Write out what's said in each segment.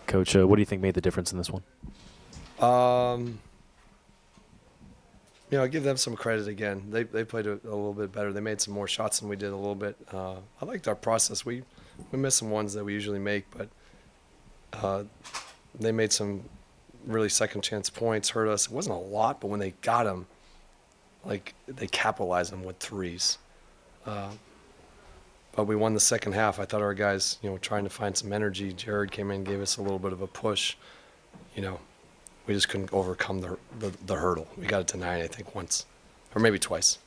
Coach, what do you think made the difference in this one? I give them some credit again. They played a little bit better. They made some more shots than we did a little bit. I liked our process. We missed some ones that we usually make, but they made some really second chance points, hurt us. It wasn't a lot, but when they got them, like they capitalized them with threes. But we won the second half. I thought our guys, trying to find some energy. Jared came in and gave us a little bit of a push. We just couldn't overcome the hurdle. We got it to 9, I think, once, or maybe twice.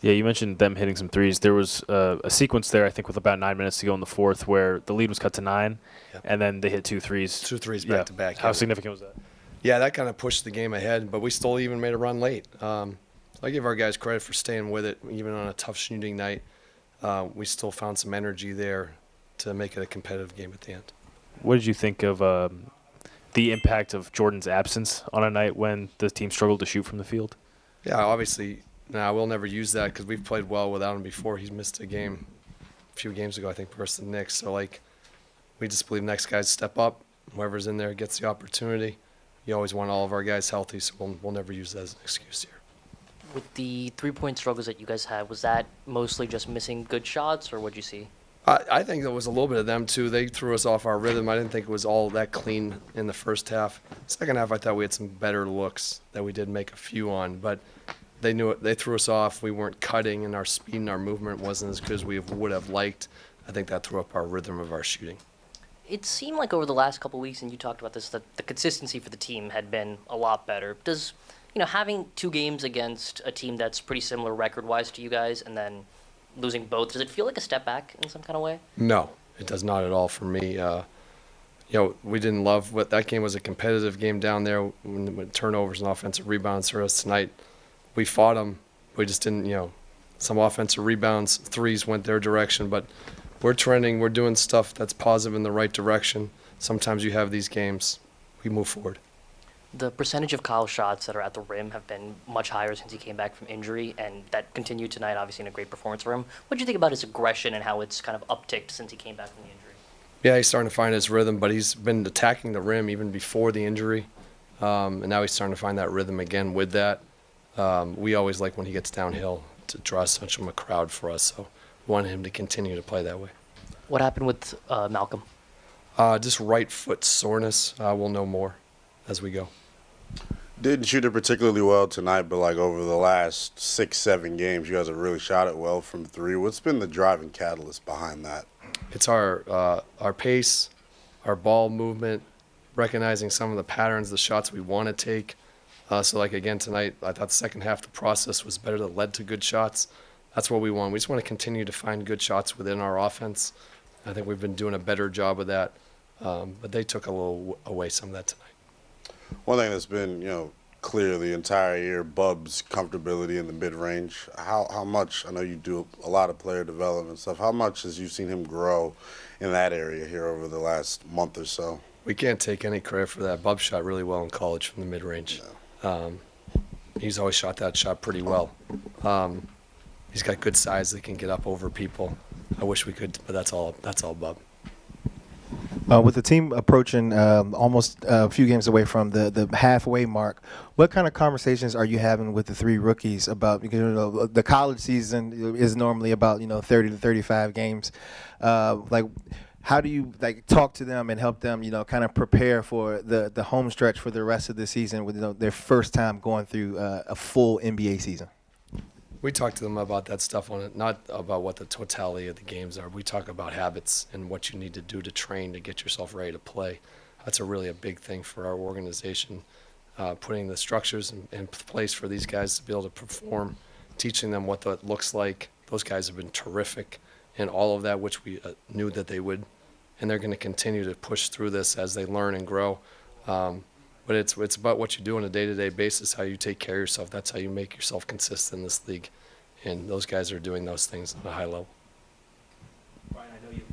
Yeah, you mentioned them hitting some threes. There was a sequence there, I think, with about 9 minutes to go in the fourth where the lead was cut to 9, and then they hit 2 threes. 2 threes back to back. How significant was that? Yeah, that kind of pushed the game ahead, but we still even made a run late. I give our guys credit for staying with it, even on a tough shooting night. We still found some energy there to make it a competitive game at the end. What did you think of the impact of Jordan's absence on a night when the team struggled to shoot from the field? Yeah, obviously, we'll never use that because we've played well without him before. He's missed a few games ago, I think, versus the Knicks. So, we just believe next guys step up. Whoever's in there gets the opportunity. You always want all of our guys healthy, so we'll never use that as an excuse here. With the three-point struggles that you guys had, was that mostly just missing good shots, or what'd you see? I think there was a little bit of them, too. They threw us off our rhythm. I didn't think it was all that clean in the first half. Second half, I thought we had some better looks that we did make a few on, but they knew it. They threw us off. We weren't cutting, and our speed and our movement wasn't as good as we would have liked. I think that threw up our rhythm of our shooting. It seemed like over the last couple of weeks, and you talked about this, that the consistency for the team had been a lot better. Does, having 2 games against a team that's pretty similar record-wise to you guys and then losing both, does it feel like a step back in some kind of way? No, it does not at all for me. We didn't love what that game was, a competitive game down there when turnovers and offensive rebounds hurt us tonight. We fought them. We just didn't, some offensive rebounds, threes went their direction, but we're trending. We're doing stuff that's positive in the right direction. Sometimes you have these games. We move forward. The percentage of Kyle's shots that are at the rim have been much higher since he came back from injury, and that continued tonight, obviously, in a great performance for him. What do you think about his aggression and how it's kind of upticked since he came back from the injury? Yeah, he's starting to find his rhythm, but he's been attacking the rim even before the injury, and now he's starting to find that rhythm again with that. We always like when he gets downhill to draw such a crowd for us, so we want him to continue to play that way. What happened with Malcolm? Just right foot soreness. We'll know more as we go. Didn't shoot it particularly well tonight, but over the last 6-7 games, you guys have really shot it well from 3. What's been the driving catalyst behind that? It's our pace, our ball movement, recognizing some of the patterns, the shots we want to take. Again tonight, I thought the second half the process was better that led to good shots. That's what we want. We just want to continue to find good shots within our offense. I think we've been doing a better job of that, but they took a little away some of that tonight. One thing that's been, clear the entire year, Bub's comfortability in the mid-range. How much, I know you do a lot of player development stuff, how much has you seen him grow in that area here over the last month or so? We can't take any credit for that. Bub shot really well in college from the mid-range. Yeah. He's always shot that shot pretty well. He's got good size that can get up over people. I wish we could, but that's all Bub. With the team approaching almost a few games away from the halfway mark, what kind of conversations are you having with the 3 rookies about, because the college season is normally about 30 to 35 games. How do you talk to them and help them kind of prepare for the home stretch for the rest of the season with their first time going through a full NBA season? We talk to them about that stuff on it, not about what the totality of the games are. We talk about habits and what you need to do to train to get yourself ready to play. That's really a big thing for our organization, putting the structures in place for these guys to be able to perform, teaching them what that looks like. Those guys have been terrific in all of that, which we knew that they would, and they're going to continue to push through this as they learn and grow. But it's about what you do on a day-to-day basis, how you take care of yourself. That's how you make yourself consistent in this league. And those guys are doing those things at a high level. Brian, I know you,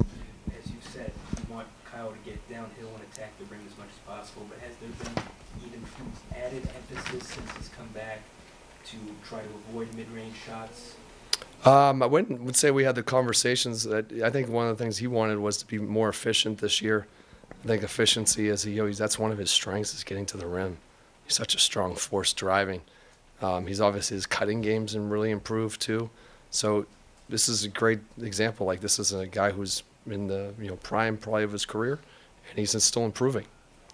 as you said, you want Kyle to get downhill and attack the rim as much as possible, but has there been even added emphasis since he's come back to try to avoid mid-range shots? I would say we had the conversations that I think one of the things he wanted was to be more efficient this year. I think efficiency is that's one of his strengths is getting to the rim. He's such a strong force driving. He's obviously his cutting game's and really improved too. So this is a great example. Like this is a guy who's in the prime probably of his career, and he's still improving.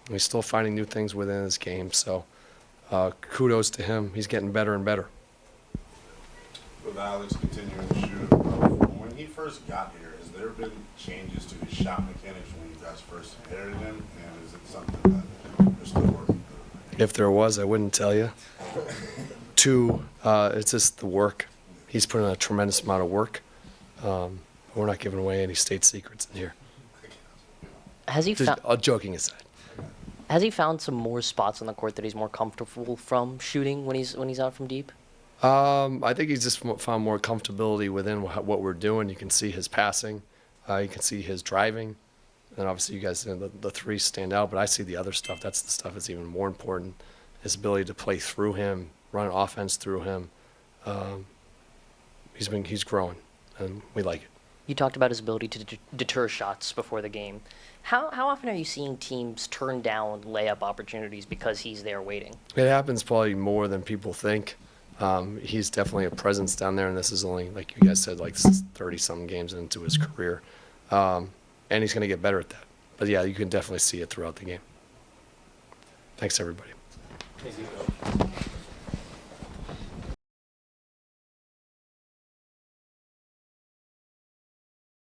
And he's still finding new things within his game. So kudos to him. He's getting better and better. With Alex continuing to shoot, when he first got here, has there been changes to his shot mechanics when you guys first inherited him, and is it something that you're still working through? If there was, I wouldn't tell you. Two, it's just the work. He's put in a tremendous amount of work. We're not giving away any state secrets in here. Has he found? All joking aside. Has he found some more spots on the court that he's more comfortable from shooting when he's out from deep? I think he's just found more comfortability within what we're doing. You can see his passing. You can see his driving. And obviously you guys, the three stand out, but I see the other stuff. That's the stuff that's even more important. His ability to play through him, run offense through him. He's growing, and we like it. You talked about his ability to deter shots before the game. How often are you seeing teams turn down layup opportunities because he's there waiting? It happens probably more than people think. He's definitely a presence down there, and this is only, like you guys said, like 30-something games into his career. And he's going to get better at that. But, yeah, you can definitely see it throughout the game. Thanks, everybody. Thank you.